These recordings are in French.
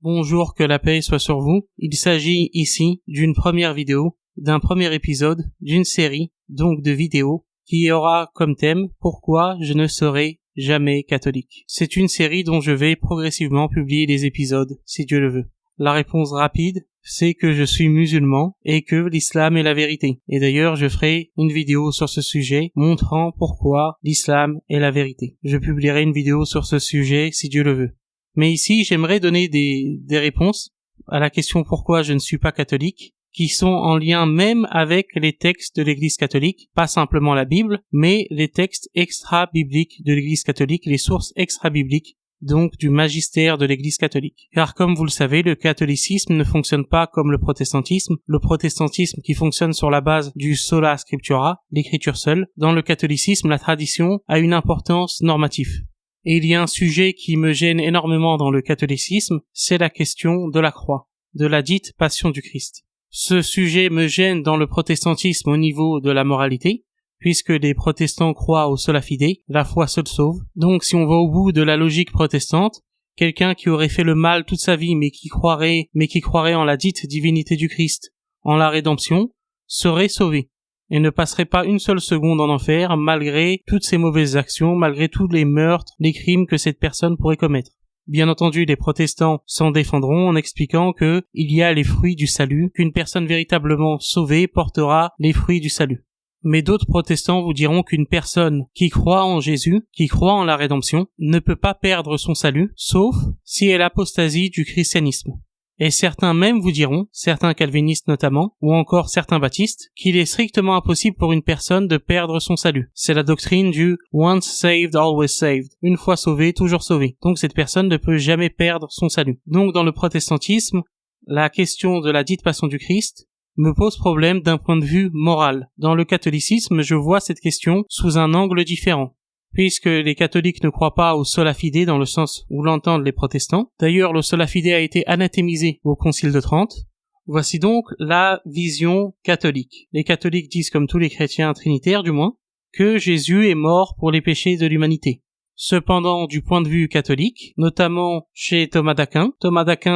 Bonjour, que la paix soit sur vous. Il s'agit ici d'une première vidéo, d'un premier épisode, d'une série, donc de vidéos, qui aura comme thème « Pourquoi je ne serai jamais catholique ». C'est une série dont je vais progressivement publier les épisodes, si Dieu le veut. La réponse rapide, c'est que je suis musulman et que l'islam est la vérité. Et d'ailleurs, je ferai une vidéo sur ce sujet montrant pourquoi l'islam est la vérité. Je publierai une vidéo sur ce sujet, si Dieu le veut. Mais ici, j'aimerais donner des réponses à la question pourquoi je ne suis pas catholique, qui sont en lien même avec les textes de l'Église catholique, pas simplement la Bible, mais les textes extra-bibliques de l'Église catholique, les sources extra-bibliques, donc du magistère de l'Église catholique. Car comme vous le savez, le catholicisme ne fonctionne pas comme le protestantisme qui fonctionne sur la base du sola scriptura, l'écriture seule. Dans le catholicisme, la tradition a une importance normative. Et il y a un sujet qui me gêne énormément dans le catholicisme, c'est la question de la croix, de la dite passion du Christ. Ce sujet me gêne dans le protestantisme au niveau de la moralité, puisque les protestants croient au sola fide, la foi seule sauve. Donc si on va au bout de la logique protestante, quelqu'un qui aurait fait le mal toute sa vie mais qui croirait en la dite divinité du Christ, en la rédemption, serait sauvé et ne passerait pas une seule seconde en enfer malgré toutes ses mauvaises actions, malgré tous les meurtres, les crimes que cette personne pourrait commettre. Bien entendu, les protestants s'en défendront en expliquant que il y a les fruits du salut, qu'une personne véritablement sauvée portera les fruits du salut. Mais d'autres protestants vous diront qu'une personne qui croit en Jésus, qui croit en la rédemption, ne peut pas perdre son salut, sauf si elle apostasie du christianisme. Et certains même vous diront, certains calvinistes notamment, ou encore certains baptistes, qu'il est strictement impossible pour une personne de perdre son salut. C'est la doctrine du « once saved, always saved ». Une fois sauvé, toujours sauvé. Donc cette personne ne peut jamais perdre son salut. Donc dans le protestantisme, la question de la dite passion du Christ me pose problème d'un point de vue moral. Dans le catholicisme, je vois cette question sous un angle différent, puisque les catholiques ne croient pas au sola fide dans le sens où l'entendent les protestants. D'ailleurs, le sola fide a été anathémisé au Concile de Trente. Voici donc la vision catholique. Les catholiques disent, comme tous les chrétiens trinitaires du moins, que Jésus est mort pour les péchés de l'humanité. Cependant, du point de vue catholique, notamment chez Thomas d'Aquin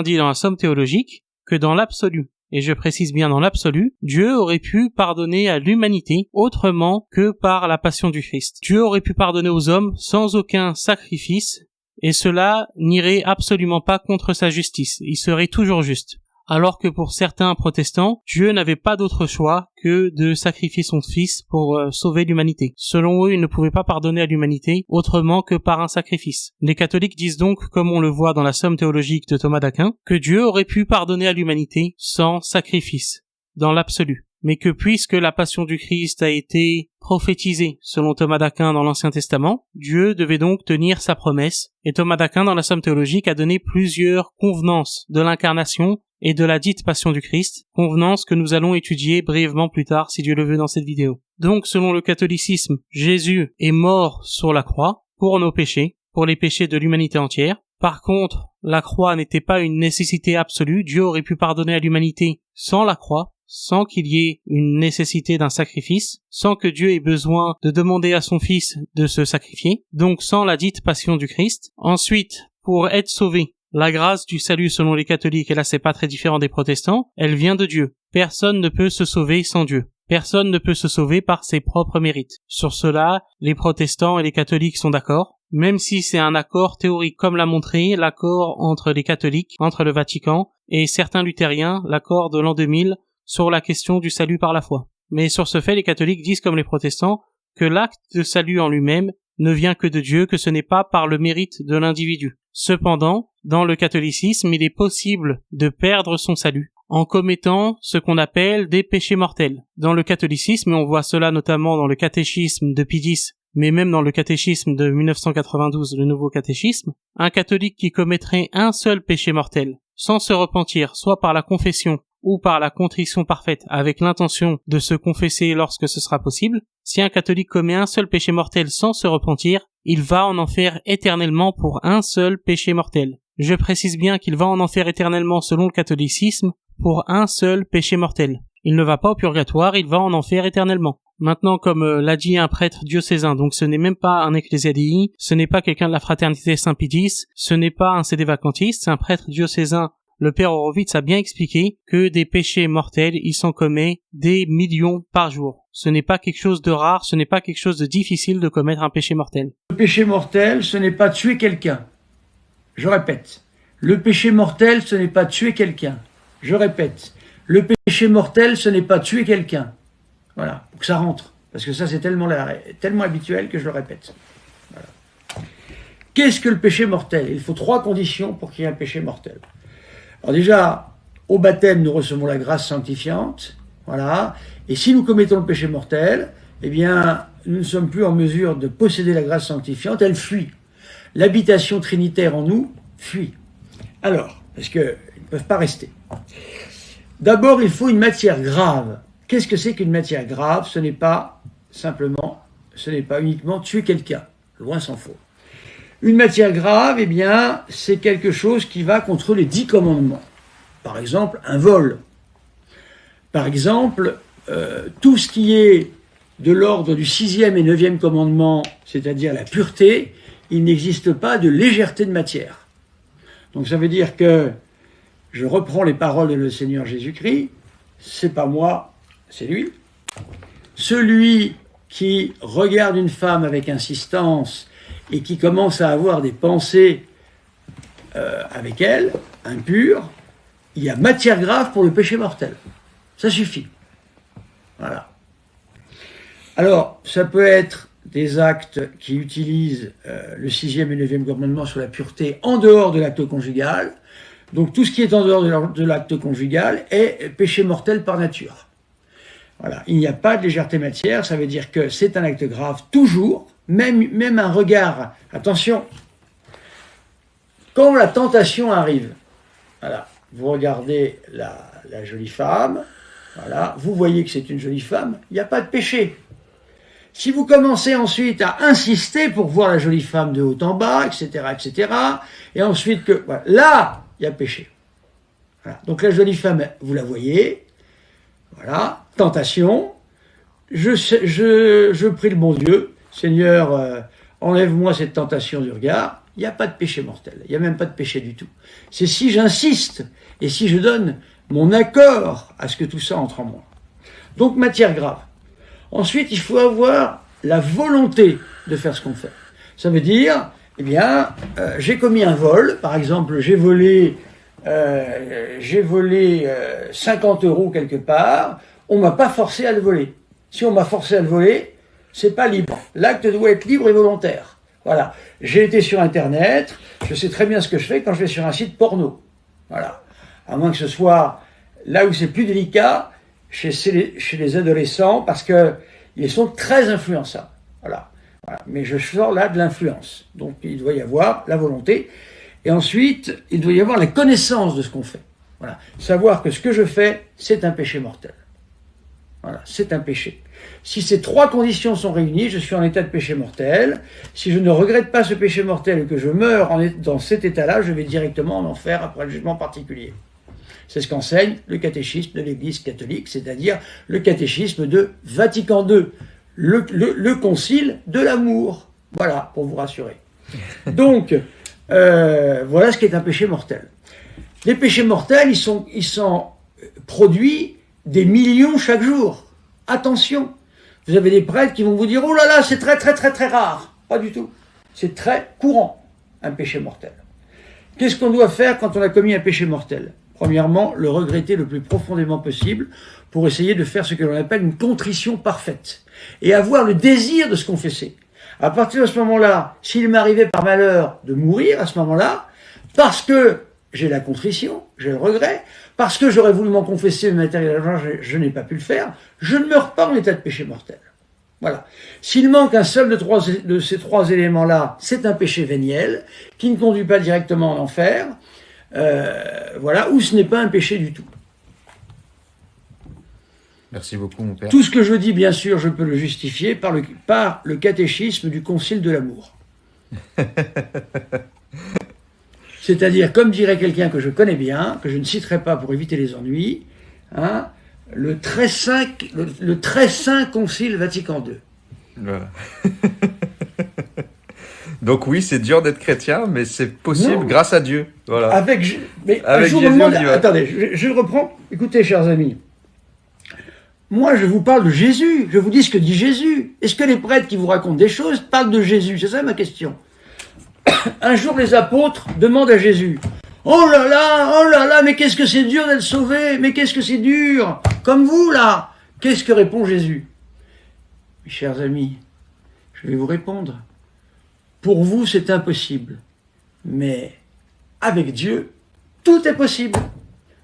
dit dans la Somme théologique que dans l'absolu, et je précise bien dans l'absolu, Dieu aurait pu pardonner à l'humanité autrement que par la passion du Christ. Dieu aurait pu pardonner aux hommes sans aucun sacrifice, et cela n'irait absolument pas contre sa justice. Il serait toujours juste. Alors que pour certains protestants, Dieu n'avait pas d'autre choix que de sacrifier son Fils pour sauver l'humanité. Selon eux, il ne pouvait pas pardonner à l'humanité autrement que par un sacrifice. Les catholiques disent donc, comme on le voit dans la Somme théologique de Thomas d'Aquin, que Dieu aurait pu pardonner à l'humanité sans sacrifice, dans l'absolu. Mais que puisque la passion du Christ a été prophétisée, selon Thomas d'Aquin dans l'Ancien Testament, Dieu devait donc tenir sa promesse. Et Thomas d'Aquin dans la Somme théologique a donné plusieurs convenances de l'incarnation et de la dite passion du Christ, convenances que nous allons étudier brièvement plus tard si Dieu le veut dans cette vidéo. Donc selon le catholicisme, Jésus est mort sur la croix pour nos péchés, pour les péchés de l'humanité entière. Par contre, la croix n'était pas une nécessité absolue, Dieu aurait pu pardonner à l'humanité sans la croix, sans qu'il y ait une nécessité d'un sacrifice, sans que Dieu ait besoin de demander à son Fils de se sacrifier, donc sans la dite passion du Christ. Ensuite, pour être sauvé, la grâce du salut selon les catholiques, et là c'est pas très différent des protestants, elle vient de Dieu. Personne ne peut se sauver sans Dieu. Personne ne peut se sauver par ses propres mérites. Sur cela, les protestants et les catholiques sont d'accord, même si c'est un accord théorique, comme l'a montré l'accord entre les catholiques, entre le Vatican, et certains luthériens, l'accord de l'an 2000, sur la question du salut par la foi. Mais sur ce fait, les catholiques disent comme les protestants que l'acte de salut en lui-même ne vient que de Dieu, que ce n'est pas par le mérite de l'individu. Cependant, dans le catholicisme, il est possible de perdre son salut en commettant ce qu'on appelle des péchés mortels. Dans le catholicisme, et on voit cela notamment dans le catéchisme de Pie X, mais même dans le catéchisme de 1992, le nouveau catéchisme, un catholique qui commettrait un seul péché mortel, sans se repentir, soit par la confession ou par la contrition parfaite, avec l'intention de se confesser lorsque ce sera possible, si un catholique commet un seul péché mortel sans se repentir, il va en enfer éternellement pour un seul péché mortel. Je précise bien qu'il va en enfer éternellement selon le catholicisme pour un seul péché mortel. Il ne va pas au purgatoire, il va en enfer éternellement. Maintenant, comme l'a dit un prêtre diocésain, donc ce n'est même pas un ecclésiadii, ce n'est pas quelqu'un de la fraternité Saint-Pédis, ce n'est pas un sédévacantiste, c'est un prêtre diocésain. Le père Horowitz a bien expliqué que des péchés mortels, ils sont commis des millions par jour. Ce n'est pas quelque chose de rare, ce n'est pas quelque chose de difficile de commettre un péché mortel. Le péché mortel, ce n'est pas tuer quelqu'un. Je répète. Le péché mortel, ce n'est pas tuer quelqu'un. Je répète. Le péché mortel, ce n'est pas tuer quelqu'un. Voilà, pour que ça rentre. Parce que ça, c'est tellement habituel que je le répète. Voilà. Qu'est-ce que le péché mortel? Il faut 3 conditions pour qu'il y ait un péché mortel. Alors déjà, au baptême, nous recevons la grâce sanctifiante. Voilà. Et si nous commettons le péché mortel, eh bien, nous ne sommes plus en mesure de posséder la grâce sanctifiante, elle fuit. L'habitation trinitaire en nous fuit. Alors, parce qu'ils ne peuvent pas rester. D'abord, il faut une matière grave. Qu'est-ce que c'est qu'une matière grave? Ce n'est pas uniquement tuer quelqu'un, loin s'en faut. Une matière grave, eh bien, c'est quelque chose qui va contre les 10 commandements. Par exemple, un vol. Par exemple, tout ce qui est de l'ordre du 6e et 9e commandement, c'est-à-dire la pureté, il n'existe pas de légèreté de matière. Donc ça veut dire que, je reprends les paroles de le Seigneur Jésus-Christ, c'est pas moi, c'est lui. Celui qui regarde une femme avec insistance et qui commence à avoir des pensées avec elle, impures, il y a matière grave pour le péché mortel. Ça suffit. Voilà. Alors, ça peut être des actes qui utilisent le 6e et 9e commandement sur la pureté en dehors de l'acte conjugal. Donc tout ce qui est en dehors de l'acte conjugal est péché mortel par nature. Voilà. Il n'y a pas de légèreté matière, ça veut dire que c'est un acte grave toujours, même un regard. Attention, quand la tentation arrive, voilà, vous regardez la jolie femme, voilà, vous voyez que c'est une jolie femme, il n'y a pas de péché. Si vous commencez ensuite à insister pour voir la jolie femme de haut en bas, etc., et ensuite que, voilà, là, il y a péché. Voilà. Donc la jolie femme, vous la voyez, voilà, tentation, je prie le bon Dieu, Seigneur, enlève-moi cette tentation du regard, il n'y a pas de péché mortel, il n'y a même pas de péché du tout. C'est si j'insiste, et si je donne mon accord à ce que tout ça entre en moi. Donc matière grave. Ensuite, il faut avoir la volonté de faire ce qu'on fait. Ça veut dire, eh bien, j'ai commis un vol, par exemple, j'ai volé 50 € quelque part, on m'a pas forcé à le voler. Si on m'a forcé à le voler, c'est pas libre. L'acte doit être libre et volontaire. Voilà. J'ai été sur Internet, je sais très bien ce que je fais quand je vais sur un site porno. Voilà. À moins que ce soit là où c'est plus délicat, chez les adolescents, parce que ils sont très influençables. Voilà. Voilà. Mais je sors là de l'influence. Donc il doit y avoir la volonté. Et ensuite, il doit y avoir la connaissance de ce qu'on fait. Voilà. Savoir que ce que je fais, c'est un péché mortel. Voilà, c'est un péché. Si ces 3 conditions sont réunies, je suis en état de péché mortel. Si je ne regrette pas ce péché mortel et que je meurs dans cet état-là, je vais directement en enfer après le jugement particulier. C'est ce qu'enseigne le catéchisme de l'Église catholique, c'est-à-dire le catéchisme de Vatican II, le concile de l'amour. Voilà, pour vous rassurer. Donc, voilà ce qui est un péché mortel. Les péchés mortels, ils sont produits des millions chaque jour. Attention, vous avez des prêtres qui vont vous dire « Oh là là, c'est très très très très rare ». Pas du tout. C'est très courant, un péché mortel. Qu'est-ce qu'on doit faire quand on a commis un péché mortel? Premièrement, le regretter le plus profondément possible pour essayer de faire ce que l'on appelle une contrition parfaite et avoir le désir de se confesser. À partir de ce moment-là, s'il m'arrivait par malheur de mourir à ce moment-là, parce que j'ai la contrition, j'ai le regret, parce que j'aurais voulu m'en confesser, mais matériellement je n'ai pas pu le faire, je ne meurs pas en état de péché mortel. Voilà. S'il manque un seul de ces 3 éléments-là, c'est un péché véniel qui ne conduit pas directement en enfer, voilà, ou ce n'est pas un péché du tout. Merci beaucoup, mon père. Tout ce que je dis, bien sûr, je peux le justifier par le catéchisme du Concile de l'amour. C'est-à-dire, comme dirait quelqu'un que je connais bien, que je ne citerai pas pour éviter les ennuis, hein, le très saint Concile Vatican II. Voilà. Donc oui, c'est dur d'être chrétien, mais c'est possible grâce à Dieu. Voilà. Avec Jésus, on y va. Attendez, je reprends. Écoutez, chers amis. Moi, je vous parle de Jésus. Je vous dis ce que dit Jésus. Est-ce que les prêtres qui vous racontent des choses parlent de Jésus? C'est ça ma question. Un jour, les apôtres demandent à Jésus: oh là là, mais qu'est-ce que c'est dur d'être sauvé, mais qu'est-ce que c'est dur, comme vous là. Qu'est-ce que répond Jésus? Mes chers amis, je vais vous répondre. Pour vous, c'est impossible. Mais avec Dieu, tout est possible.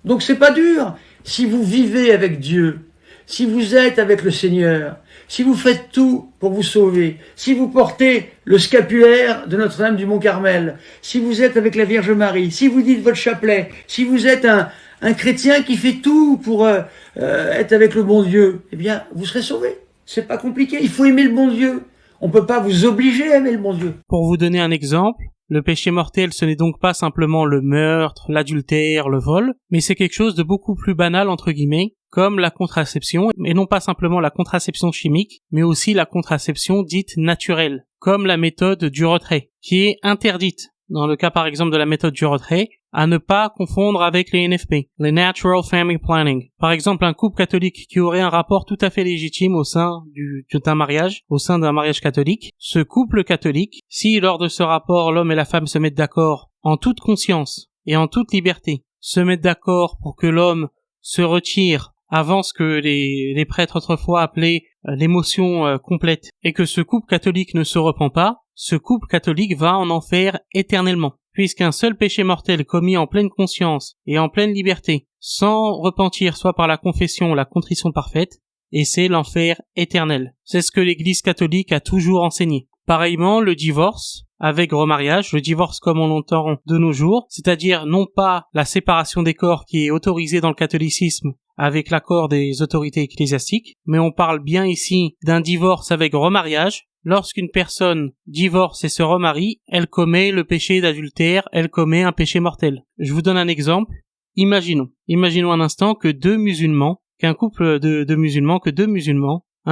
Donc c'est pas dur. Si vous vivez avec Dieu, si vous êtes avec le Seigneur, si vous faites tout pour vous sauver, si vous portez le scapulaire de Notre-Dame du Mont-Carmel, si vous êtes avec la Vierge Marie, si vous dites votre chapelet, si vous êtes un chrétien qui fait tout pour être avec le bon Dieu, eh bien, vous serez sauvé. C'est pas compliqué. Il faut aimer le bon Dieu. On peut pas vous obliger à aimer le bon Dieu. Pour vous donner un exemple, le péché mortel, ce n'est donc pas simplement le meurtre, l'adultère, le vol, mais c'est quelque chose de beaucoup plus banal, entre guillemets, comme la contraception, et non pas simplement la contraception chimique, mais aussi la contraception dite naturelle, comme la méthode du retrait, qui est interdite. Dans le cas par exemple de la méthode du retrait, à ne pas confondre avec les NFP, les Natural Family Planning. Par exemple, un couple catholique qui aurait un rapport tout à fait légitime au sein d'un mariage catholique. Ce couple catholique, si lors de ce rapport l'homme et la femme se mettent d'accord en toute conscience et en toute liberté, se mettent d'accord pour que l'homme se retire avant ce que les prêtres autrefois appelaient l'émotion complète, et que ce couple catholique ne se repent pas, ce couple catholique va en enfer éternellement. Puisqu'un seul péché mortel commis en pleine conscience et en pleine liberté, sans repentir soit par la confession ou la contrition parfaite, et c'est l'enfer éternel. C'est ce que l'Église catholique a toujours enseigné. Pareillement, le divorce, avec remariage, le divorce comme on l'entend de nos jours, c'est-à-dire non pas la séparation des corps qui est autorisée dans le catholicisme avec l'accord des autorités ecclésiastiques, mais on parle bien ici d'un divorce avec remariage. Lorsqu'une personne divorce et se remarie, elle commet le péché d'adultère, elle commet un péché mortel. Je vous donne un exemple. Imaginons un instant que deux musulmans, un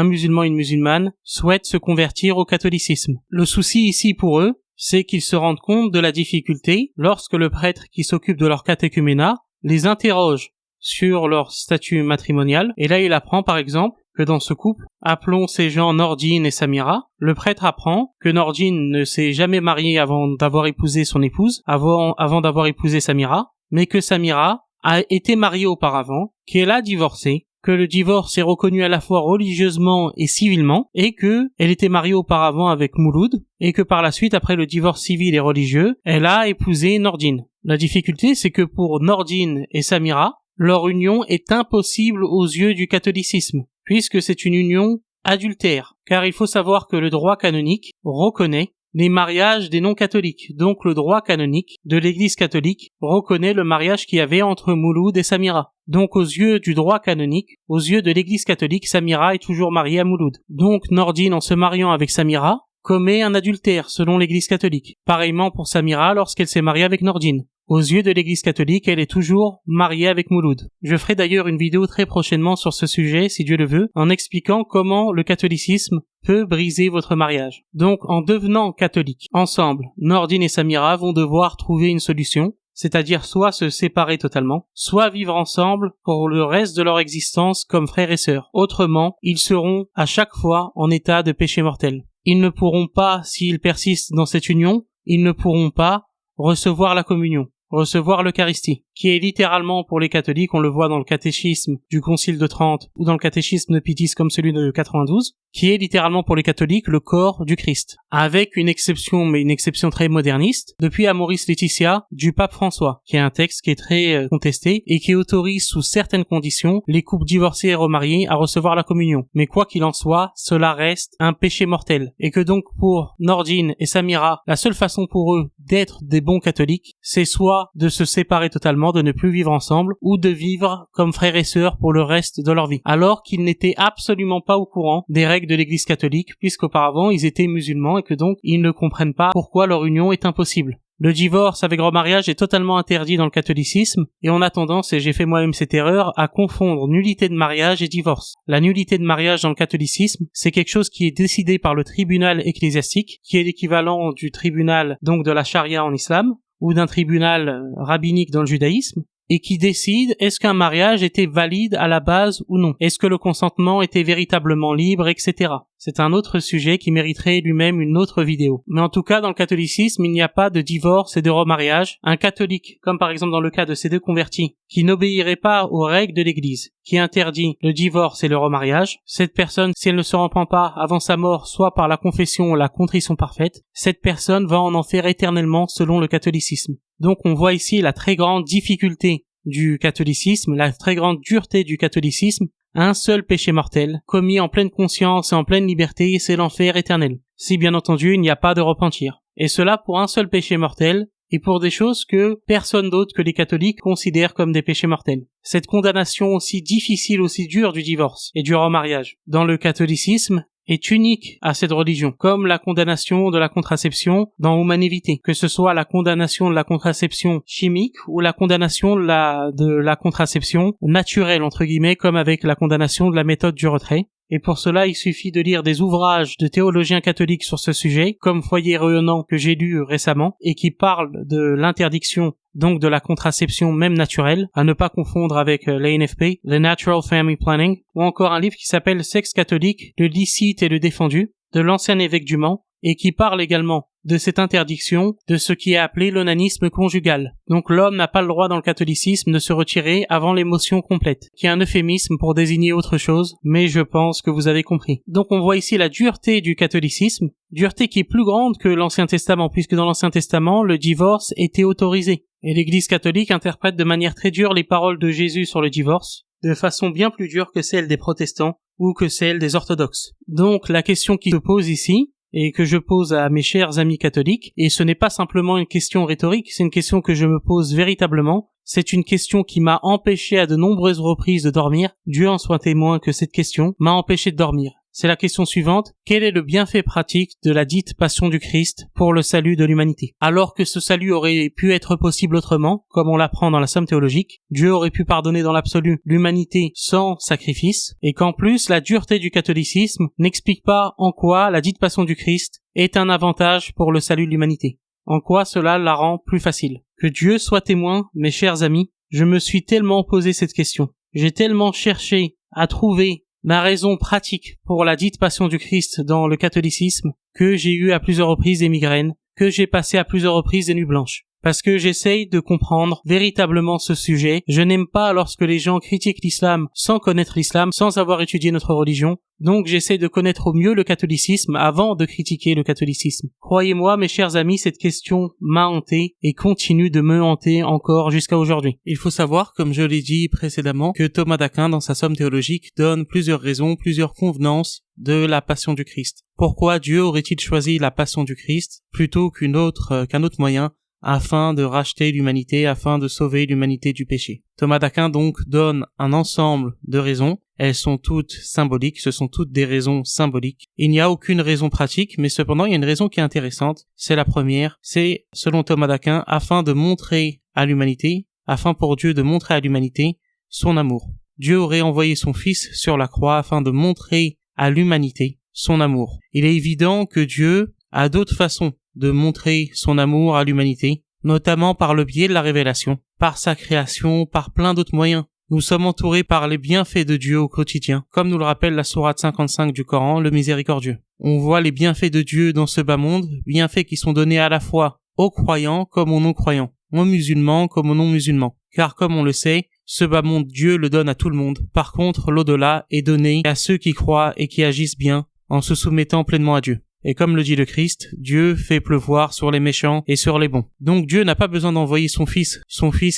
musulman et une musulmane, souhaitent se convertir au catholicisme. Le souci ici pour eux, c'est qu'ils se rendent compte de la difficulté lorsque le prêtre qui s'occupe de leur catéchuménat les interroge sur leur statut matrimonial, et là il apprend par exemple que dans ce couple, appelons ces gens Nordine et Samira, le prêtre apprend que Nordine ne s'est jamais mariée avant d'avoir épousé son épouse, avant d'avoir épousé Samira, mais que Samira a été mariée auparavant, qu'elle a divorcé, que le divorce est reconnu à la fois religieusement et civilement, et que elle était mariée auparavant avec Mouloud, et que par la suite, après le divorce civil et religieux, elle a épousé Nordine. La difficulté, c'est que pour Nordine et Samira, leur union est impossible aux yeux du catholicisme, puisque c'est une union adultère, car il faut savoir que le droit canonique reconnaît les mariages des non-catholiques. Donc le droit canonique de l'Église catholique reconnaît le mariage qu'il y avait entre Mouloud et Samira. Donc aux yeux du droit canonique, aux yeux de l'Église catholique, Samira est toujours mariée à Mouloud. Donc Nordine, en se mariant avec Samira, commet un adultère selon l'Église catholique. Pareillement pour Samira lorsqu'elle s'est mariée avec Nordine. Aux yeux de l'Église catholique, elle est toujours mariée avec Mouloud. Je ferai d'ailleurs une vidéo très prochainement sur ce sujet, si Dieu le veut, en expliquant comment le catholicisme peut briser votre mariage. Donc, en devenant catholiques, ensemble, Nordine et Samira vont devoir trouver une solution, c'est-à-dire soit se séparer totalement, soit vivre ensemble pour le reste de leur existence comme frères et sœurs. Autrement, ils seront à chaque fois en état de péché mortel. Ils ne pourront pas, s'ils persistent dans cette union, ils ne pourront pas recevoir la communion, recevoir l'Eucharistie, qui est littéralement pour les catholiques, on le voit dans le catéchisme du Concile de Trente ou dans le catéchisme de Pie X comme celui de 92, qui est littéralement pour les catholiques le corps du Christ, avec une exception, mais une exception très moderniste, depuis Amoris Laetitia du pape François, qui est un texte qui est très contesté et qui autorise sous certaines conditions les couples divorcés et remariés à recevoir la communion. Mais quoi qu'il en soit, cela reste un péché mortel, et que donc pour Nordine et Samira, la seule façon pour eux d'être des bons catholiques, c'est soit de se séparer totalement, de ne plus vivre ensemble, ou de vivre comme frères et sœurs pour le reste de leur vie, alors qu'ils n'étaient absolument pas au courant des règles de l'Église catholique, puisqu'auparavant ils étaient musulmans et que donc ils ne comprennent pas pourquoi leur union est impossible. Le divorce avec remariage est totalement interdit dans le catholicisme et on a tendance, et j'ai fait moi-même cette erreur, à confondre nullité de mariage et divorce. La nullité de mariage dans le catholicisme, c'est quelque chose qui est décidé par le tribunal ecclésiastique, qui est l'équivalent du tribunal donc de la charia en islam, ou d'un tribunal rabbinique dans le judaïsme, et qui décide est-ce qu'un mariage était valide à la base ou non. Est-ce que le consentement était véritablement libre, etc. C'est un autre sujet qui mériterait lui-même une autre vidéo. Mais en tout cas, dans le catholicisme, il n'y a pas de divorce et de remariage. Un catholique, comme par exemple dans le cas de ces deux convertis, qui n'obéirait pas aux règles de l'Église, qui interdit le divorce et le remariage, cette personne, si elle ne se repent pas avant sa mort, soit par la confession ou la contrition parfaite, cette personne va en enfer éternellement selon le catholicisme. Donc on voit ici la très grande difficulté du catholicisme, la très grande dureté du catholicisme. Un seul péché mortel, commis en pleine conscience et en pleine liberté, c'est l'enfer éternel. Si bien entendu il n'y a pas de repentir. Et cela pour un seul péché mortel, et pour des choses que personne d'autre que les catholiques considèrent comme des péchés mortels. Cette condamnation aussi difficile, aussi dure du divorce et du remariage dans le catholicisme est unique à cette religion, comme la condamnation de la contraception dans Humanité, que ce soit la condamnation de la contraception chimique ou la condamnation de la contraception naturelle, entre guillemets, comme avec la condamnation de la méthode du retrait. Et pour cela, il suffit de lire des ouvrages de théologiens catholiques sur ce sujet, comme Foyer rayonnant que j'ai lu récemment, et qui parlent de l'interdiction donc de la contraception même naturelle, à ne pas confondre avec l'ANFP, The Natural Family Planning, ou encore un livre qui s'appelle Sexe catholique, le licite et le défendu, de l'ancien évêque du Mans, et qui parle également de cette interdiction de ce qui est appelé l'onanisme conjugal. Donc l'homme n'a pas le droit dans le catholicisme de se retirer avant l'émotion complète, qui est un euphémisme pour désigner autre chose, mais je pense que vous avez compris. Donc on voit ici la dureté du catholicisme, dureté qui est plus grande que l'Ancien Testament, puisque dans l'Ancien Testament, le divorce était autorisé. Et l'Église catholique interprète de manière très dure les paroles de Jésus sur le divorce, de façon bien plus dure que celle des protestants ou que celle des orthodoxes. Donc la question qui se pose ici, et que je pose à mes chers amis catholiques, et ce n'est pas simplement une question rhétorique, c'est une question que je me pose véritablement, c'est une question qui m'a empêché à de nombreuses reprises de dormir, Dieu en soit témoin que cette question m'a empêché de dormir. C'est la question suivante, quel est le bienfait pratique de la dite passion du Christ pour le salut de l'humanité? Alors que ce salut aurait pu être possible autrement, comme on l'apprend dans la Somme théologique, Dieu aurait pu pardonner dans l'absolu l'humanité sans sacrifice, et qu'en plus la dureté du catholicisme n'explique pas en quoi la dite passion du Christ est un avantage pour le salut de l'humanité. En quoi cela la rend plus facile. Que Dieu soit témoin, mes chers amis, je me suis tellement posé cette question. J'ai tellement cherché à trouver ma raison pratique pour la dite passion du Christ dans le catholicisme que j'ai eu à plusieurs reprises des migraines, que j'ai passé à plusieurs reprises des nuits blanches. Parce que j'essaye de comprendre véritablement ce sujet. Je n'aime pas lorsque les gens critiquent l'islam sans connaître l'islam, sans avoir étudié notre religion. Donc j'essaie de connaître au mieux le catholicisme avant de critiquer le catholicisme. Croyez-moi, mes chers amis, cette question m'a hanté et continue de me hanter encore jusqu'à aujourd'hui. Il faut savoir, comme je l'ai dit précédemment, que Thomas d'Aquin, dans sa Somme théologique, donne plusieurs raisons, plusieurs convenances de la passion du Christ. Pourquoi Dieu aurait-il choisi la passion du Christ plutôt qu'un autre moyen afin de racheter l'humanité, afin de sauver l'humanité du péché? Thomas d'Aquin donc donne un ensemble de raisons. Elles sont toutes symboliques, ce sont toutes des raisons symboliques. Il n'y a aucune raison pratique, mais cependant il y a une raison qui est intéressante. C'est la première, c'est, selon Thomas d'Aquin, afin de montrer à l'humanité, afin pour Dieu de montrer à l'humanité son amour. Dieu aurait envoyé son Fils sur la croix afin de montrer à l'humanité son amour. Il est évident que Dieu a d'autres façons de montrer son amour à l'humanité, notamment par le biais de la révélation, par sa création, par plein d'autres moyens. Nous sommes entourés par les bienfaits de Dieu au quotidien, comme nous le rappelle la sourate 55 du Coran, le miséricordieux. On voit les bienfaits de Dieu dans ce bas monde, bienfaits qui sont donnés à la fois aux croyants comme aux non-croyants, aux musulmans comme aux non-musulmans. Car comme on le sait, ce bas monde, Dieu le donne à tout le monde. Par contre, l'au-delà est donné à ceux qui croient et qui agissent bien en se soumettant pleinement à Dieu. Et comme le dit le Christ, Dieu fait pleuvoir sur les méchants et sur les bons. Donc Dieu n'a pas besoin d'envoyer son Fils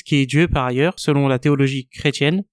qui est Dieu par ailleurs, selon la théologie chrétienne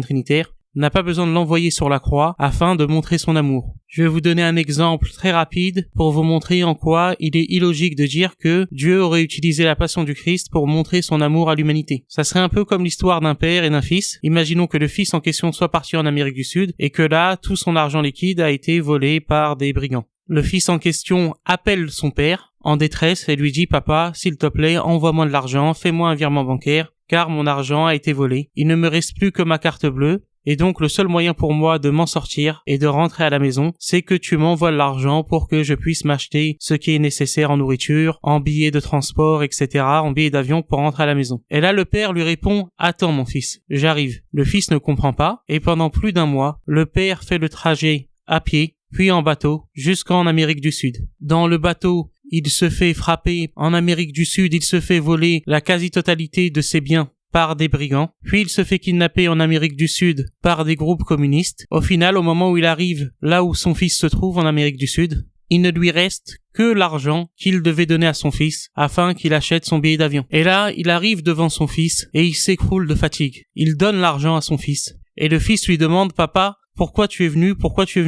trinitaire, n'a pas besoin de l'envoyer sur la croix afin de montrer son amour. Je vais vous donner un exemple très rapide pour vous montrer en quoi il est illogique de dire que Dieu aurait utilisé la passion du Christ pour montrer son amour à l'humanité. Ça serait un peu comme l'histoire d'un père et d'un fils. Imaginons que le fils en question soit parti en Amérique du Sud et que là, tout son argent liquide a été volé par des brigands. Le fils en question appelle son père en détresse et lui dit « Papa, s'il te plaît, envoie-moi de l'argent, fais-moi un virement bancaire, car mon argent a été volé. Il ne me reste plus que ma carte bleue, et donc le seul moyen pour moi de m'en sortir et de rentrer à la maison, c'est que tu m'envoies de l'argent pour que je puisse m'acheter ce qui est nécessaire en nourriture, en billets de transport, etc., en billets d'avion pour rentrer à la maison. » Et là, le père lui répond « Attends mon fils, j'arrive. » Le fils ne comprend pas, et pendant plus d'un mois, le père fait le trajet à pied, puis en bateau, jusqu'en Amérique du Sud. Dans le bateau, il se fait frapper. En Amérique du Sud, il se fait voler la quasi-totalité de ses biens par des brigands, puis il se fait kidnapper en Amérique du Sud par des groupes communistes. Au final, au moment où il arrive là où son fils se trouve en Amérique du Sud, il ne lui reste que l'argent qu'il devait donner à son fils afin qu'il achète son billet d'avion. Et là, il arrive devant son fils et il s'écroule de fatigue. Il donne l'argent à son fils et le fils lui demande « Papa, pourquoi tu es venu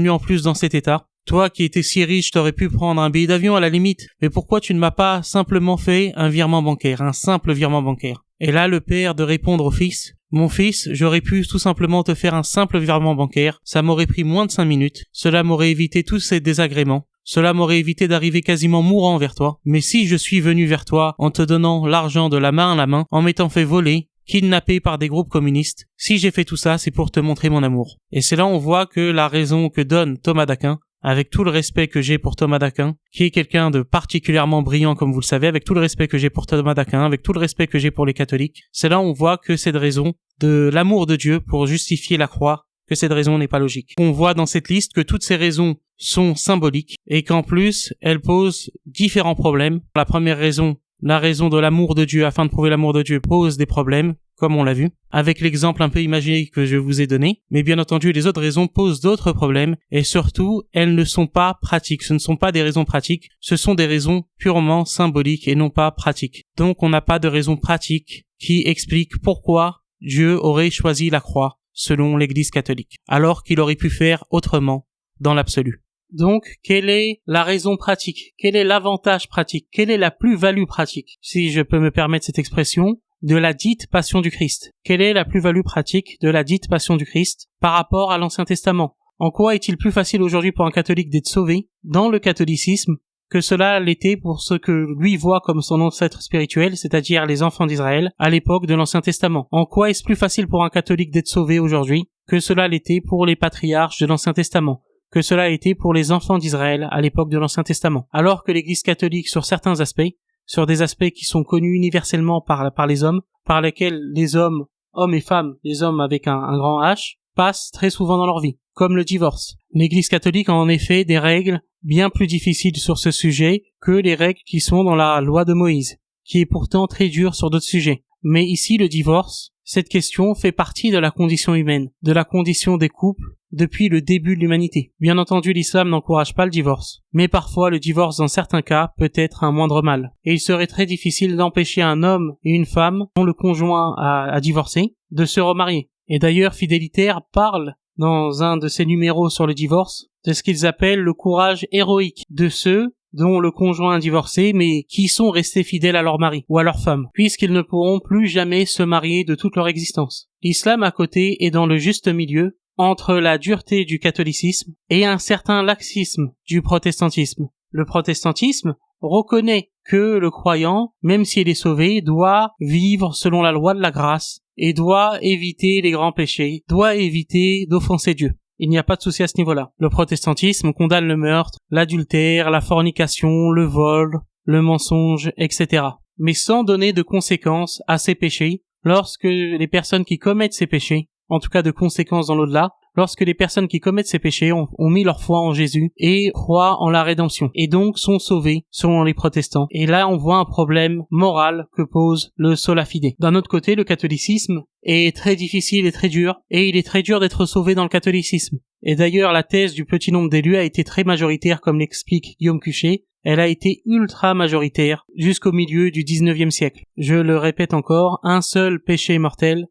en plus dans cet état ? Toi qui étais si riche, t'aurais pu prendre un billet d'avion à la limite, mais pourquoi tu ne m'as pas simplement fait un virement bancaire, un simple virement bancaire ?» Et là, le père de répondre au fils, « Mon fils, j'aurais pu tout simplement te faire un simple virement bancaire, ça m'aurait pris moins de 5 minutes, cela m'aurait évité tous ces désagréments, cela m'aurait évité d'arriver quasiment mourant vers toi, mais si je suis venu vers toi en te donnant l'argent de la main à la main, en m'étant fait voler, kidnappé par des groupes communistes, si j'ai fait tout ça, c'est pour te montrer mon amour. » Et c'est là on voit que la raison que donne Thomas d'Aquin, avec tout le respect que j'ai pour Thomas d'Aquin, qui est quelqu'un de particulièrement brillant comme vous le savez, avec tout le respect que j'ai pour Thomas d'Aquin, avec tout le respect que j'ai pour les catholiques, c'est là on voit que cette raison de l'amour de Dieu pour justifier la croix, que cette raison n'est pas logique. On voit dans cette liste que toutes ces raisons sont symboliques et qu'en plus, elles posent différents problèmes. La première raison, la raison de l'amour de Dieu afin de prouver l'amour de Dieu pose des problèmes, comme on l'a vu, avec l'exemple un peu imagé que je vous ai donné, mais bien entendu les autres raisons posent d'autres problèmes, et surtout, elles ne sont pas pratiques, ce ne sont pas des raisons pratiques, ce sont des raisons purement symboliques et non pas pratiques. Donc on n'a pas de raison pratique qui explique pourquoi Dieu aurait choisi la croix, selon l'Église catholique, alors qu'il aurait pu faire autrement, dans l'absolu. Donc, quelle est la raison pratique? Quel est l'avantage pratique? Quelle est la plus-value pratique, si je peux me permettre cette expression, de la dite passion du Christ? Quelle est la plus-value pratique de la dite passion du Christ par rapport à l'Ancien Testament? En quoi est-il plus facile aujourd'hui pour un catholique d'être sauvé dans le catholicisme que cela l'était pour ce que lui voit comme son ancêtre spirituel, c'est-à-dire les enfants d'Israël, à l'époque de l'Ancien Testament? En quoi est-ce plus facile pour un catholique d'être sauvé aujourd'hui que cela l'était pour les patriarches de l'Ancien Testament, que cela a été pour les enfants d'Israël à l'époque de l'Ancien Testament? Alors que l'Église catholique, sur certains aspects, sur des aspects qui sont connus universellement par les hommes, par lesquels les hommes et femmes, les hommes avec un grand H, passent très souvent dans leur vie, comme le divorce. L'Église catholique a en effet des règles bien plus difficiles sur ce sujet que les règles qui sont dans la loi de Moïse, qui est pourtant très dure sur d'autres sujets. Mais ici, le divorce, cette question fait partie de la condition humaine, de la condition des couples depuis le début de l'humanité. Bien entendu, l'islam n'encourage pas le divorce, mais parfois le divorce dans certains cas peut être un moindre mal. Et il serait très difficile d'empêcher un homme et une femme dont le conjoint a divorcé de se remarier. Et d'ailleurs, Fidélitaire parle dans un de ses numéros sur le divorce de ce qu'ils appellent le courage héroïque de ceux dont le conjoint a divorcé mais qui sont restés fidèles à leur mari ou à leur femme, puisqu'ils ne pourront plus jamais se marier de toute leur existence. L'islam à côté est dans le juste milieu entre la dureté du catholicisme et un certain laxisme du protestantisme. Le protestantisme reconnaît que le croyant, même s'il est sauvé, doit vivre selon la loi de la grâce et doit éviter les grands péchés, doit éviter d'offenser Dieu. Il n'y a pas de souci à ce niveau-là. Le protestantisme condamne le meurtre, l'adultère, la fornication, le vol, le mensonge, etc. Mais sans donner de conséquences à ces péchés lorsque les personnes qui commettent ces péchés, en tout cas de conséquences dans l'au-delà, lorsque les personnes qui commettent ces péchés ont mis leur foi en Jésus et croient en la rédemption, et donc sont sauvés selon les protestants. Et là, on voit un problème moral que pose le sola fide. D'un autre côté, le catholicisme est très difficile et très dur, et il est très dur d'être sauvé dans le catholicisme. Et d'ailleurs, la thèse du petit nombre d'élus a été très majoritaire, comme l'explique Guillaume Cuchet. Elle a été ultra majoritaire jusqu'au milieu du 19e siècle. Je le répète encore, un seul péché mortel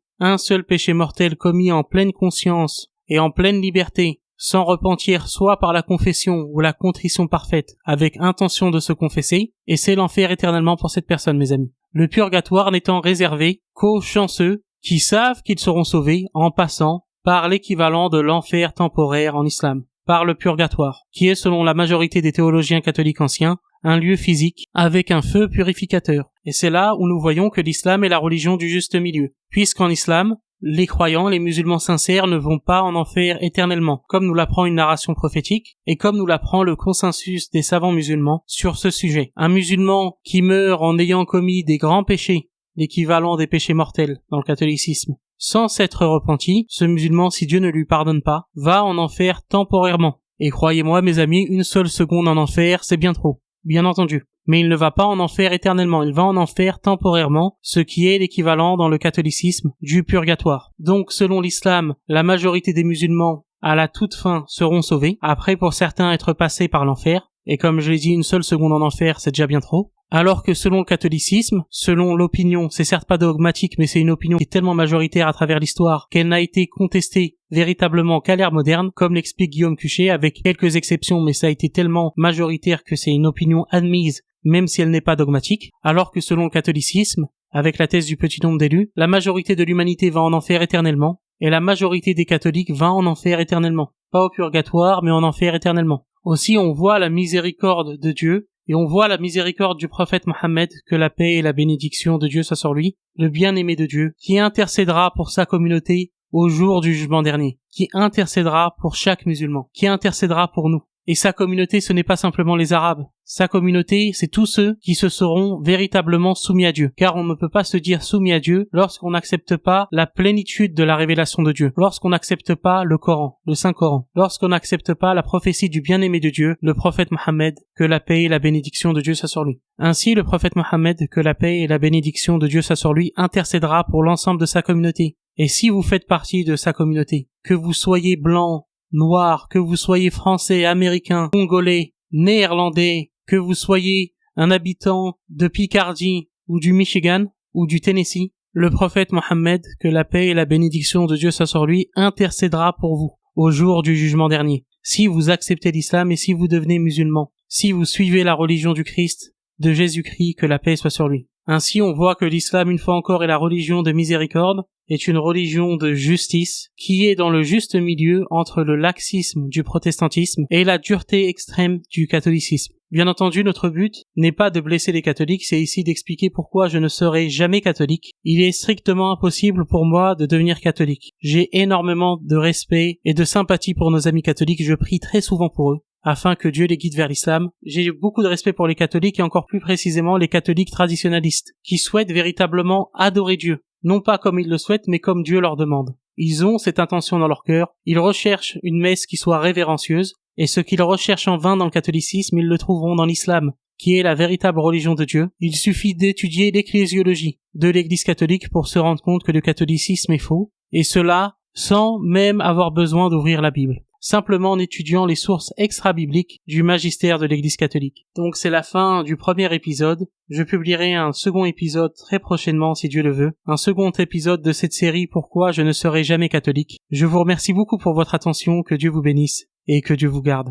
commis en pleine conscience et en pleine liberté, sans repentir soit par la confession ou la contrition parfaite, avec intention de se confesser, et c'est l'enfer éternellement pour cette personne, mes amis. Le purgatoire n'étant réservé qu'aux chanceux qui savent qu'ils seront sauvés en passant par l'équivalent de l'enfer temporaire en islam, par le purgatoire, qui est, selon la majorité des théologiens catholiques anciens, un lieu physique, avec un feu purificateur. Et c'est là où nous voyons que l'islam est la religion du juste milieu, puisqu'en islam, les croyants, les musulmans sincères ne vont pas en enfer éternellement, comme nous l'apprend une narration prophétique, et comme nous l'apprend le consensus des savants musulmans sur ce sujet. Un musulman qui meurt en ayant commis des grands péchés, l'équivalent des péchés mortels dans le catholicisme, sans s'être repenti, ce musulman, si Dieu ne lui pardonne pas, va en enfer temporairement. Et croyez-moi, mes amis, une seule seconde en enfer, c'est bien trop. Bien entendu. Mais il ne va pas en enfer éternellement, il va en enfer temporairement, ce qui est l'équivalent dans le catholicisme du purgatoire. Donc, selon l'islam, la majorité des musulmans, à la toute fin, seront sauvés, après pour certains être passés par l'enfer, et comme je l'ai dit, une seule seconde en enfer, c'est déjà bien trop. Alors que selon le catholicisme, selon l'opinion, c'est certes pas dogmatique, mais c'est une opinion qui est tellement majoritaire à travers l'histoire qu'elle n'a été contestée véritablement qu'à l'ère moderne, comme l'explique Guillaume Cuchet, avec quelques exceptions, mais ça a été tellement majoritaire que c'est une opinion admise, même si elle n'est pas dogmatique. Alors que selon le catholicisme, avec la thèse du petit nombre d'élus, la majorité de l'humanité va en enfer éternellement, et la majorité des catholiques va en enfer éternellement. Pas au purgatoire, mais en enfer éternellement. Aussi, on voit la miséricorde de Dieu, et on voit la miséricorde du prophète Mohammed, que la paix et la bénédiction de Dieu soient sur lui, le bien-aimé de Dieu, qui intercédera pour sa communauté au jour du jugement dernier, qui intercédera pour chaque musulman, qui intercédera pour nous. Et sa communauté, ce n'est pas simplement les Arabes. Sa communauté, c'est tous ceux qui se seront véritablement soumis à Dieu. Car on ne peut pas se dire soumis à Dieu lorsqu'on n'accepte pas la plénitude de la révélation de Dieu. Lorsqu'on n'accepte pas le Coran, le Saint-Coran. Lorsqu'on n'accepte pas la prophétie du bien-aimé de Dieu, le prophète Mohammed, que la paix et la bénédiction de Dieu soient sur lui. Ainsi, le prophète Mohammed, que la paix et la bénédiction de Dieu soient sur lui, intercédera pour l'ensemble de sa communauté. Et si vous faites partie de sa communauté, que vous soyez blanc, noir, que vous soyez français, américain, congolais, néerlandais, que vous soyez un habitant de Picardie ou du Michigan ou du Tennessee, le prophète Mohammed, que la paix et la bénédiction de Dieu soient sur lui, intercédera pour vous au jour du jugement dernier. Si vous acceptez l'islam et si vous devenez musulman, si vous suivez la religion du Christ, de Jésus-Christ, que la paix soit sur lui. Ainsi, on voit que l'islam, une fois encore, est la religion de miséricorde, est une religion de justice, qui est dans le juste milieu entre le laxisme du protestantisme et la dureté extrême du catholicisme. Bien entendu, notre but n'est pas de blesser les catholiques, c'est ici d'expliquer pourquoi je ne serai jamais catholique. Il est strictement impossible pour moi de devenir catholique. J'ai énormément de respect et de sympathie pour nos amis catholiques, je prie très souvent pour eux, afin que Dieu les guide vers l'islam. J'ai beaucoup de respect pour les catholiques et encore plus précisément les catholiques traditionalistes, qui souhaitent véritablement adorer Dieu. Non pas comme ils le souhaitent, mais comme Dieu leur demande. Ils ont cette intention dans leur cœur, ils recherchent une messe qui soit révérencieuse, et ce qu'ils recherchent en vain dans le catholicisme, ils le trouveront dans l'islam, qui est la véritable religion de Dieu. Il suffit d'étudier l'ecclésiologie de l'Église catholique pour se rendre compte que le catholicisme est faux, et cela sans même avoir besoin d'ouvrir la Bible, simplement en étudiant les sources extra-bibliques du magistère de l'Église catholique. Donc c'est la fin du premier épisode. Je publierai un second épisode très prochainement si Dieu le veut. Un second épisode de cette série Pourquoi je ne serai jamais catholique. Je vous remercie beaucoup pour votre attention, que Dieu vous bénisse et que Dieu vous garde.